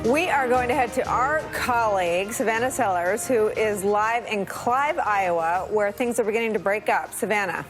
We are going to head to our colleague, Savannah Sellers, who is live in Clive, Iowa, where things are beginning to break up. Savannah.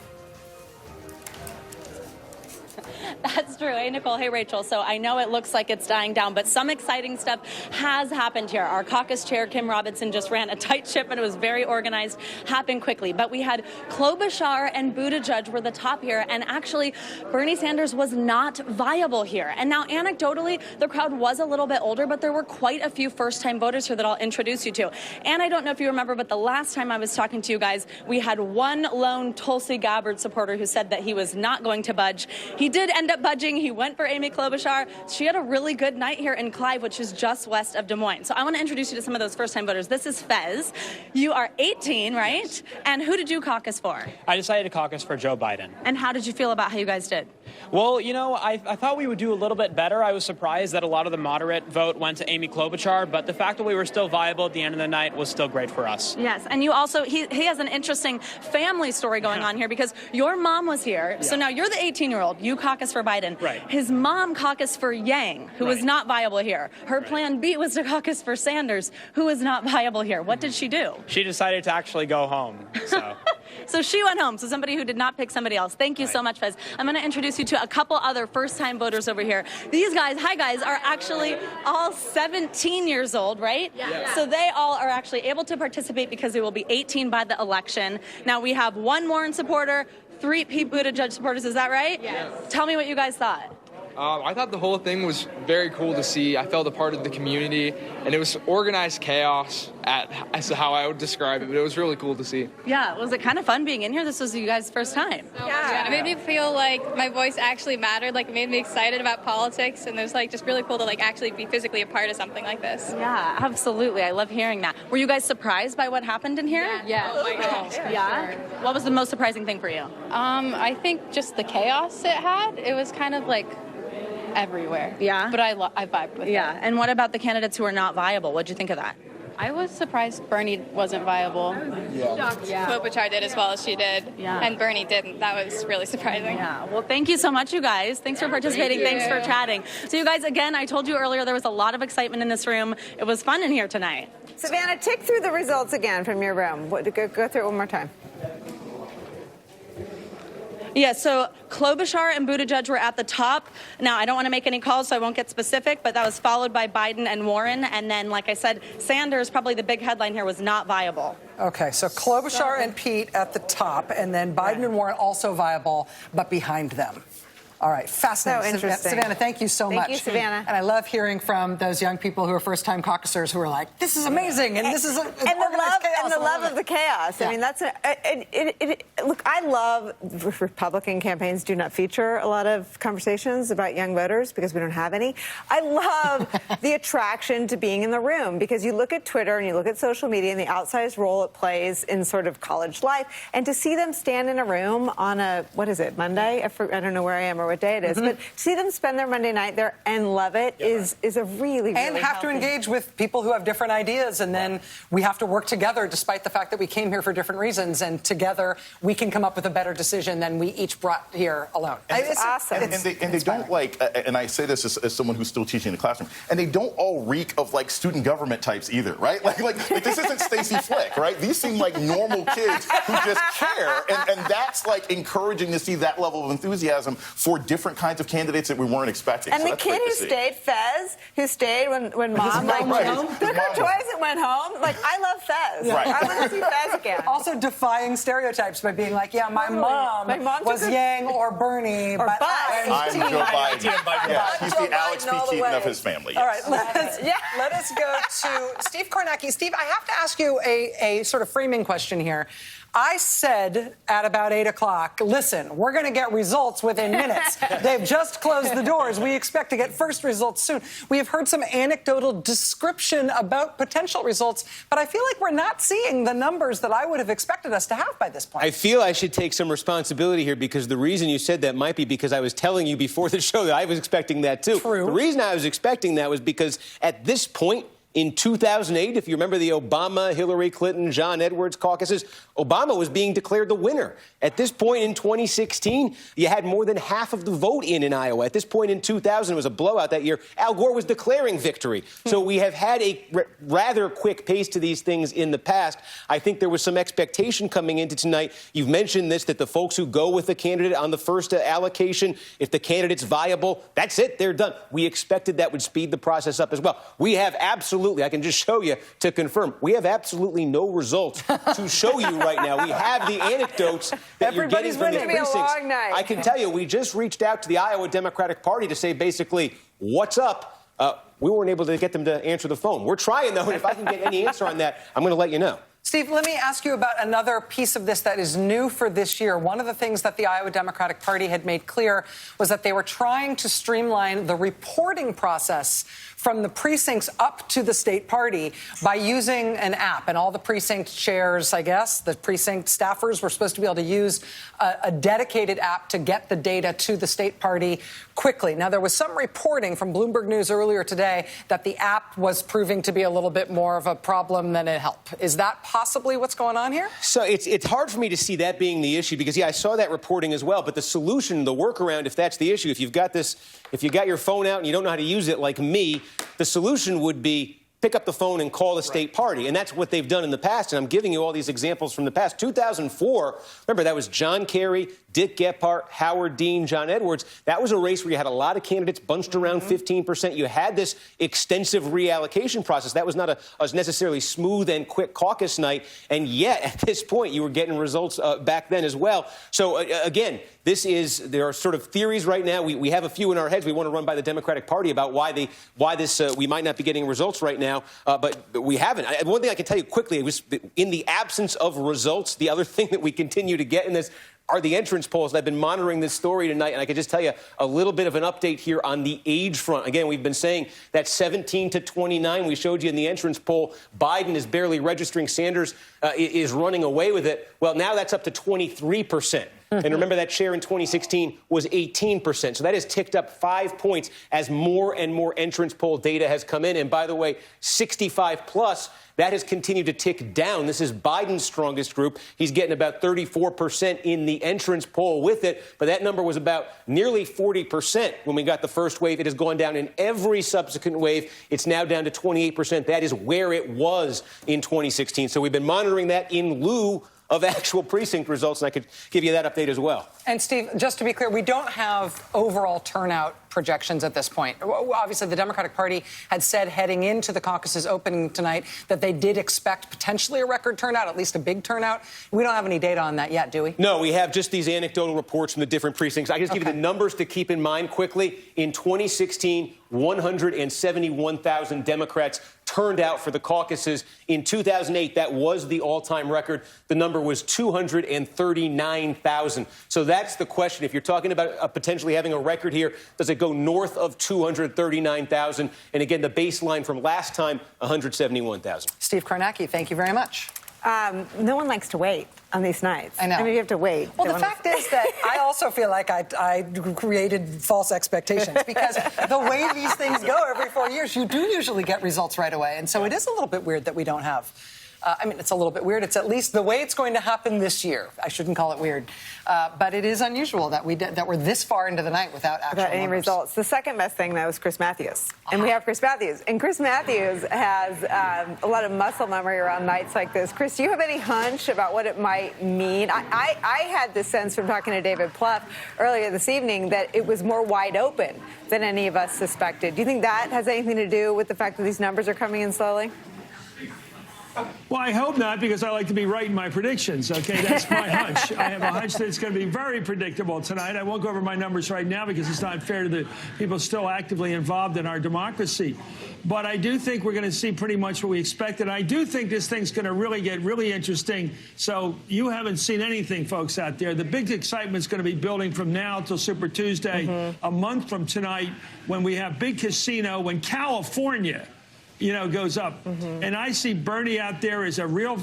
That's true. Hey, Nicole. Hey, Rachel. So I know it looks like it's dying down, but some exciting stuff has happened here. Our caucus chair, Kim Robinson, just ran a tight ship, and it was very organized, happened quickly. But we had Klobuchar and Buttigieg were the top here, and actually Bernie Sanders was not viable here. And now, anecdotally, the crowd was a little bit older, but there were quite a few first-time voters here that I'll introduce you to. And I don't know if you remember, but the last time I was talking to you guys, we had one lone Tulsi Gabbard supporter who said that he was not going to budge. He did end up budging. He went for Amy Klobuchar. She had a really good night here in Clive, which is just west of Des Moines. So I want to introduce you to some of those first-time voters. This is Fez. You are 18, right? Yes. And who did you caucus for? I decided to caucus for Joe Biden. And how did you feel about how you guys did? Well, you know, I thought we would do a little bit better. I was surprised that a lot of the moderate vote went to Amy Klobuchar, but the fact that we were still viable at the end of the night was still great for us. Yes, and you also, he has an interesting family story going on here because your mom was here. Yeah. So now you're the 18-year-old. You caucus for Biden. Right. His mom caucused for Yang, who was not viable here. Her plan B was to caucus for Sanders, who is not viable here. What did she do? She decided to actually go home, so... So she went home. So somebody who did not pick somebody else. Thank you so much, Fez. I'm going to introduce you to a couple other first-time voters over here. These guys, hi guys, are actually all 17 years old, right? Yeah. So they all are actually able to participate because they will be 18 by the election. Now we have one Warren supporter, 3 Pete Buttigieg supporters. Is that right? Yes. Tell me what you guys thought. I thought the whole thing was very cool to see. I felt a part of the community, and it was organized chaos as to how I would describe it, but it was really cool to see. Yeah, was it kind of fun being in here? This was you guys' first time. Yeah, it made me feel like my voice actually mattered, like it made me excited about politics, and it was like just really cool to like actually be physically a part of something like this. Yeah, absolutely. I love hearing that. Were you guys surprised by what happened in here? Yeah. Oh my gosh. Yeah? Sure. What was the most surprising thing for you? I think just the chaos it had. It was kind of like everywhere. Yeah? But I vibed with it. Yeah, and what about the candidates who are not viable? What'd you think of that? I was surprised Bernie wasn't viable. Yeah. Klobuchar did as well as she did. Yeah. And Bernie didn't. That was really surprising. Yeah. Well, thank you so much, you guys. Thanks for participating. Thanks for chatting. So, you guys, again, I told you earlier there was a lot of excitement in this room. It was fun in here tonight. Savannah, tick through the results again from your room. Go through it one more time. Yeah, so Klobuchar and Buttigieg were at the top. Now, I don't want to make any calls, so I won't get specific, but that was followed by Biden and Warren. And then, like I said, Sanders, probably the big headline here, was not viable. Okay, so Klobuchar and Pete at the top, and then Biden and Warren also viable, but behind them. All right, fascinating. So interesting. Savannah, thank you so much. Thank you, Savannah. And I love hearing from those young people who are first-time caucusers who are like, this is amazing, and this is the love of the chaos. Yeah. I mean, that's look. I love Republican campaigns do not feature a lot of conversations about young voters because we don't have any. I love the attraction to being in the room because you look at Twitter and you look at social media and the outsized role it plays in sort of college life, and to see them stand in a room on a Monday? I don't know where I am or what day it is, but to see them spend their Monday night there and love it is a really and have to engage with people who have different ideas, and then we have to work together despite the fact that we came here for different reasons, and together we can come up with a better decision than we each brought here alone. It's awesome. And they don't like, and I say this as someone who's still teaching in the classroom, and they don't all reek of like student government types either, right? Like this isn't Stacey Flick, right? These seem like normal kids who just care, and that's like encouraging to see that level of enthusiasm for different kinds of candidates that we weren't expecting. And so the kid who stayed, Fez, who stayed when mom went home, took her toys and went home. Like, I love Fez. Right. I want to see Fez again. Also defying stereotypes by being like, yeah, my mom was Yang or Bernie, but I'm Joe Biden. Yeah, he's the Alex P. Keaton of his family. Yes. All right, let us go to Steve Kornacki. Steve, I have to ask you a sort of framing question here. I said at about 8 o'clock, listen, we're going to get results within minutes. They've just closed the doors. We expect to get first results soon. We have heard some anecdotal description about potential results, but I feel like we're not seeing the numbers that I would have expected us to have by this point. I feel I should take some responsibility here because the reason you said that might be because I was telling you before the show that I was expecting that too. True. The reason I was expecting that was because at this point In 2008, if you remember the Obama, Hillary Clinton, John Edwards caucuses, Obama was being declared the winner. At this point in 2016, you had more than half of the vote in Iowa. At this point in 2000, it was a blowout that year. Al Gore was declaring victory. So we have had a rather quick pace to these things in the past. I think there was some expectation coming into tonight. You've mentioned this, that the folks who go with the candidate on the first allocation, if the candidate's viable, that's it, they're done. We expected that would speed the process up as well. We have absolutely, I can just show you to confirm, we have absolutely no results to show you right now. We have the anecdotes that you're getting from the precincts. I can tell you, we just reached out to the Iowa Democratic Party to say basically, what's up? We weren't able to get them to answer the phone. We're trying, though, and if I can get any answer on that, I'm going to let you know. Steve, let me ask you about another piece of this that is new for this year. One of the things that the Iowa Democratic Party had made clear was that they were trying to streamline the reporting process from the precincts up to the state party by using an app. And all the precinct chairs, I guess, the precinct staffers were supposed to be able to use a dedicated app to get the data to the state party quickly. Now, there was some reporting from Bloomberg News earlier today that the app was proving to be a little bit more of a problem than a help. Is that possibly what's going on here? So it's hard for me to see that being the issue because, yeah, I saw that reporting as well. But the solution, the workaround, if that's the issue, if you've got this, if you got your phone out and you don't know how to use it like me, the solution would be pick up the phone and call the state party. And that's what they've done in the past. And I'm giving you all these examples from the past. 2004, remember, that was John Kerry, Dick Gephardt, Howard Dean, John Edwards. That was a race where you had a lot of candidates bunched around 15%. You had this extensive reallocation process. That was not a necessarily smooth and quick caucus night. And yet, at this point, you were getting results back then as well. So, again, there are sort of theories right now. We have a few in our heads we want to run by the Democratic Party about why we might not be getting results right now, but we haven't. One thing I can tell you quickly, it was in the absence of results, the other thing that we continue to get in this are the entrance polls. And I've been monitoring this story tonight, and I can just tell you a little bit of an update here on the age front. Again, we've been saying that 17 to 29, we showed you in the entrance poll, Biden is barely registering. Sanders is running away with it. Well, now that's up to 23%. And remember, that share in 2016 was 18%. So that has ticked up 5 points as more and more entrance poll data has come in. And by the way, 65 plus, that has continued to tick down. This is Biden's strongest group. He's getting about 34% in the entrance poll with it. But that number was about nearly 40% when we got the first wave. It has gone down in every subsequent wave. It's now down to 28%. That is where it was in 2016. So we've been monitoring that in lieu of actual precinct results, and I could give you that update as well. And, Steve, just to be clear, we don't have overall turnout projections at this point. Obviously, the Democratic Party had said heading into the caucus's opening tonight that they did expect potentially a record turnout, at least a big turnout. We don't have any data on that yet, do we? No, we have just these anecdotal reports from the different precincts. I can just give you the numbers to keep in mind quickly. In 2016, 171,000 Democrats turned out for the caucuses. In 2008, that was the all-time record. The number was 239,000. So that's the question. If you're talking about potentially having a record here, does it go north of 239,000? And again, the baseline from last time, 171,000. Steve Kornacki, thank you very much. No one likes to wait on these nights. I know. I mean, you have to wait. Well, the fact is that I also feel like I created false expectations because the way these things go every 4 years, you do usually get results right away. And so it is a little bit weird that we don't have. I mean, it's a little bit weird. It's at least the way it's going to happen this year. I shouldn't call it weird. But it is unusual that we're this far into the night without actual any numbers. results. The second best thing, though, is Chris Matthews. And we have Chris Matthews. And Chris Matthews has a lot of muscle memory around nights like this. Chris, do you have any hunch about what it might mean? I had the sense from talking to David Plouffe earlier this evening that it was more wide open than any of us suspected. Do you think that has anything to do with the fact that these numbers are coming in slowly? Well, I hope not, because I like to be right in my predictions, okay? That's my hunch. I have a hunch that it's going to be very predictable tonight. I won't go over my numbers right now because it's not fair to the people still actively involved in our democracy. But I do think we're going to see pretty much what we expected. I do think this thing's going to really get really interesting. So you haven't seen anything, folks, out there. The big excitement's going to be building from now till Super Tuesday, a month from tonight, when we have big casino, when California goes up. And I see Bernie out there as a real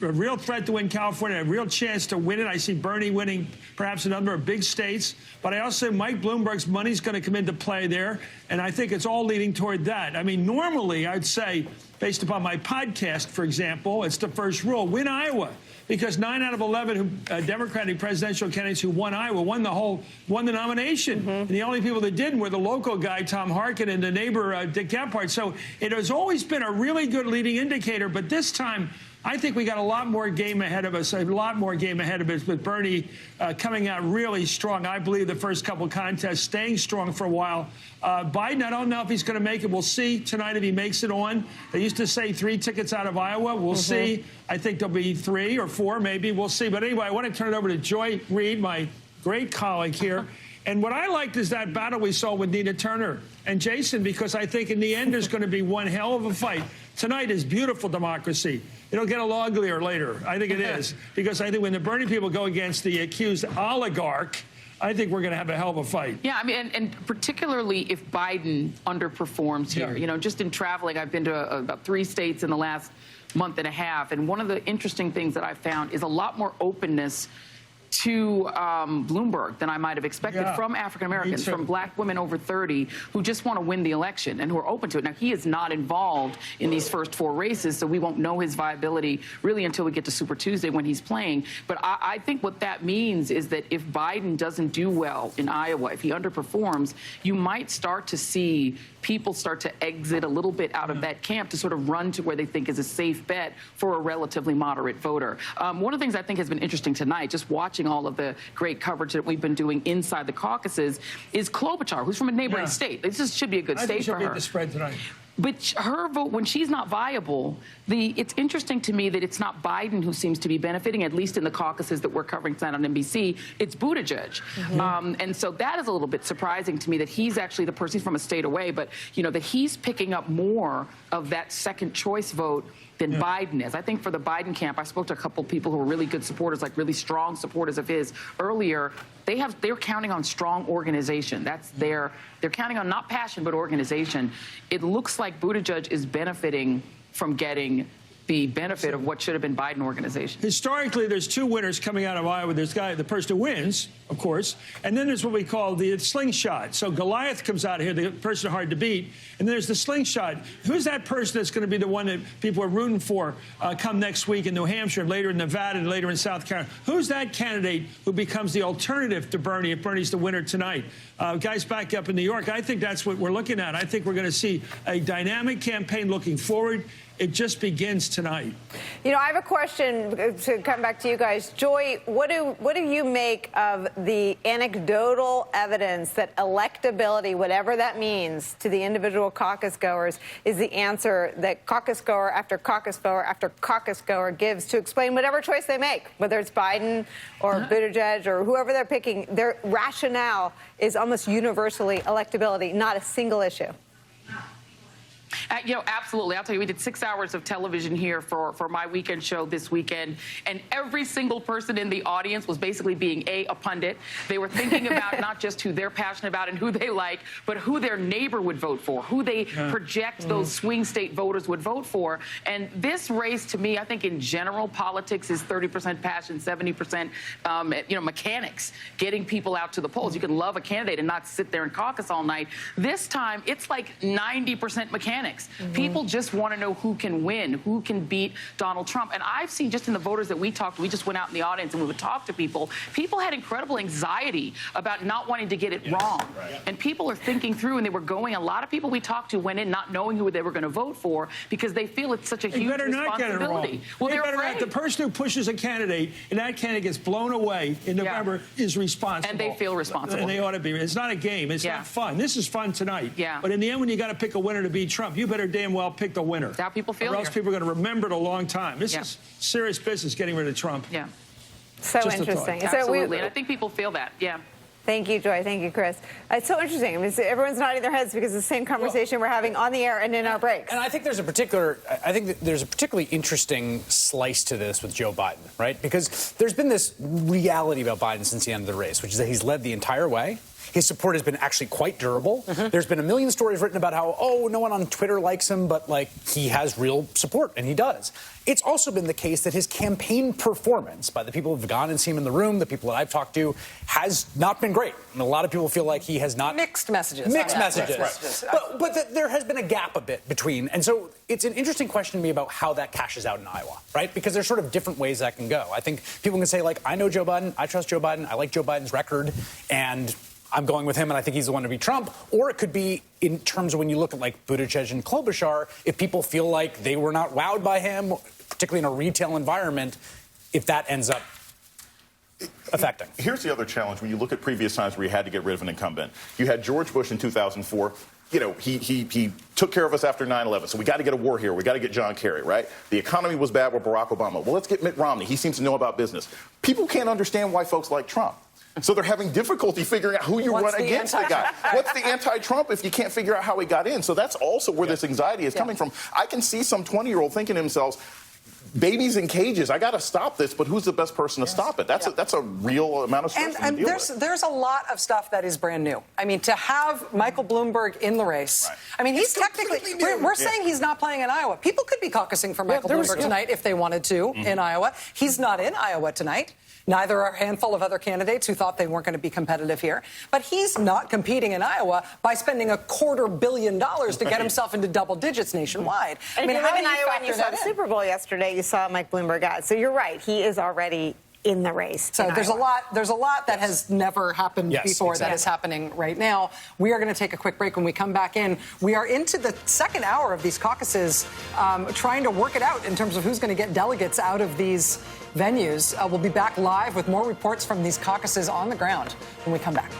a real threat to win California, a real chance to win it. I see Bernie winning perhaps a number of big states. But I also say Mike Bloomberg's money's going to come into play there. And I think it's all leading toward that. I mean, normally I'd say, based upon my podcast, for example, it's the first rule, win Iowa. Because 9 out of 11 Democratic presidential candidates who won Iowa won the nomination. And the only people that didn't were the local guy, Tom Harkin, and the neighbor, Dick Gephardt. So it has always been a really good leading indicator. But this time, I think we got a lot more game ahead of us, with Bernie coming out really strong. I believe the first couple contests staying strong for a while. Biden, I don't know if he's going to make it. We'll see tonight if he makes it on. They used to say 3 tickets out of Iowa. We'll see. I think there'll be 3 or 4, maybe. We'll see. But anyway, I want to turn it over to Joy Reid, my great colleague here. And what I liked is that battle we saw with Nina Turner and Jason, because I think in the end there's going to be one hell of a fight. Tonight is beautiful democracy. It'll get a little uglier later. I think it is. Because I think when the Bernie people go against the accused oligarch, I think we're going to have a hell of a fight. Yeah, I mean, and particularly if Biden underperforms here. You know, just in traveling, I've been to about 3 states in the last month and a half. And one of the interesting things that I found is a lot more openness to Bloomberg than I might have expected from African Americans, from black women over 30 who just want to win the election and who are open to it. Now, he is not involved in these first 4 races, so we won't know his viability really until we get to Super Tuesday when he's playing. But I think what that means is that if Biden doesn't do well in Iowa, if he underperforms, you might start to see people start to exit a little bit out of that camp to sort of run to where they think is a safe bet for a relatively moderate voter. One of the things I think has been interesting tonight, just watching all of the great coverage that we've been doing inside the caucuses, is Klobuchar, who's from a neighboring state. This should be a good state for her. I think she'll beat the spread tonight. But her vote, when she's not viable, it's interesting to me that it's not Biden who seems to be benefiting, at least in the caucuses that we're covering tonight on NBC. It's Buttigieg. And so that is a little bit surprising to me that he's actually the person, he's from a state away, but, you know, that he's picking up more of that second choice vote than Biden is. I think for the Biden camp, I spoke to a couple people who were really good supporters, like really strong supporters of his earlier. They're counting on strong organization. They're counting on not passion, but organization. It looks like Buttigieg is benefiting from getting the benefit of what should have been Biden organization. Historically, there's 2 winners coming out of Iowa. There's the person who wins, of course, and then there's what we call the slingshot. So Goliath comes out of here, the person hard to beat, and then there's the slingshot. Who's that person that's going to be the one that people are rooting for come next week in New Hampshire, later in Nevada, and later in South Carolina? Who's that candidate who becomes the alternative to Bernie if Bernie's the winner tonight? Guys back up in New York, I think that's what we're looking at. I think we're going to see a dynamic campaign looking forward. It just begins tonight. You know, I have a question to come back to you guys. Joy, what do you make of the anecdotal evidence that electability, whatever that means to the individual caucus goers, is the answer that caucus goer after caucus goer after caucus goer gives to explain whatever choice they make, whether it's Biden or Buttigieg or whoever they're picking? Their rationale is almost universally electability, not a single issue. You know, absolutely. I'll tell you, we did 6 hours of television here for my weekend show this weekend, and every single person in the audience was basically being a pundit. They were thinking about not just who they're passionate about and who they like, but who their neighbor would vote for, who they project those swing state voters would vote for. And this race, to me, I think in general, politics is 30% passion, 70%, mechanics, getting people out to the polls. You can love a candidate and not sit there and caucus all night. This time, it's like 90% mechanics. People just want to know who can win, who can beat Donald Trump. And I've seen just in the voters that we talked to, we just went out in the audience and we would talk to people. People had incredible anxiety about not wanting to get it wrong. And people are thinking through, and they were going, a lot of people we talked to went in not knowing who they were going to vote for because they feel it's such a huge responsibility. Not get it wrong. Well, they they're better afraid. not. The person who pushes a candidate and that candidate gets blown away in November is responsible. And they feel responsible. And they ought to be. It's not a game. It's not fun. This is fun tonight. Yeah. But in the end, when you got to pick a winner to beat Trump, you better damn well pick the winner. That's how people feel. Or else people are going to remember it a long time. This is serious business, getting rid of Trump. Yeah. So interesting. Absolutely. And I think people feel that. Yeah. Thank you, Joy. Thank you, Chris. It's so interesting. I mean, everyone's nodding their heads because it's the same conversation we're having on the air and in our breaks. And I think there's a particularly interesting slice to this with Joe Biden, right? Because there's been this reality about Biden since the end of the race, which is that he's led the entire way. His support has been actually quite durable. There's been a million stories written about how, no one on Twitter likes him, but he has real support, and he does. It's also been the case that his campaign performance, by the people who've gone and seen him in the room, the people that I've talked to, has not been great. And a lot of people feel like he has not... Mixed messages. But there has been a gap a bit between. And so it's an interesting question to me about how that cashes out in Iowa, right? Because there's sort of different ways that can go. I think people can say, I know Joe Biden, I trust Joe Biden, I like Joe Biden's record, and I'm going with him, and I think he's the one to beat Trump. Or it could be in terms of when you look at Buttigieg and Klobuchar, if people feel like they were not wowed by him, particularly in a retail environment, if that ends up affecting. Here's the other challenge. When you look at previous times where you had to get rid of an incumbent, you had George Bush in 2004. He took care of us after 9/11, so we got to get a war here. We got to get John Kerry, right? The economy was bad with Barack Obama. Well, let's get Mitt Romney. He seems to know about business. People can't understand why folks like Trump. So they're having difficulty figuring out who you run against the guy. What's the anti-Trump if you can't figure out how he got in? So that's also where this anxiety is coming from. I can see some 20-year-old thinking to themselves, babies in cages, I got to stop this, but who's the best person to stop it? That's a real amount of stress to deal with. There's a lot of stuff that is brand new. I mean, to have Michael Bloomberg in the race, I mean, he's technically, we're saying he's not playing in Iowa. People could be caucusing for Michael Bloomberg tonight if they wanted to in Iowa. He's not in Iowa tonight. Neither are a handful of other candidates who thought they weren't going to be competitive here. But he's not competing in Iowa by spending $250 million to get himself into double digits nationwide. And if you live in Iowa and you saw the Super Bowl yesterday, you saw Mike Bloomberg out. So you're right. He is already in the race. So there's a lot that has never happened before that is happening right now. We are going to take a quick break. When we come back in, we are into the second hour of these caucuses, trying to work it out in terms of who's going to get delegates out of these venues. We'll be back live with more reports from these caucuses on the ground when we come back.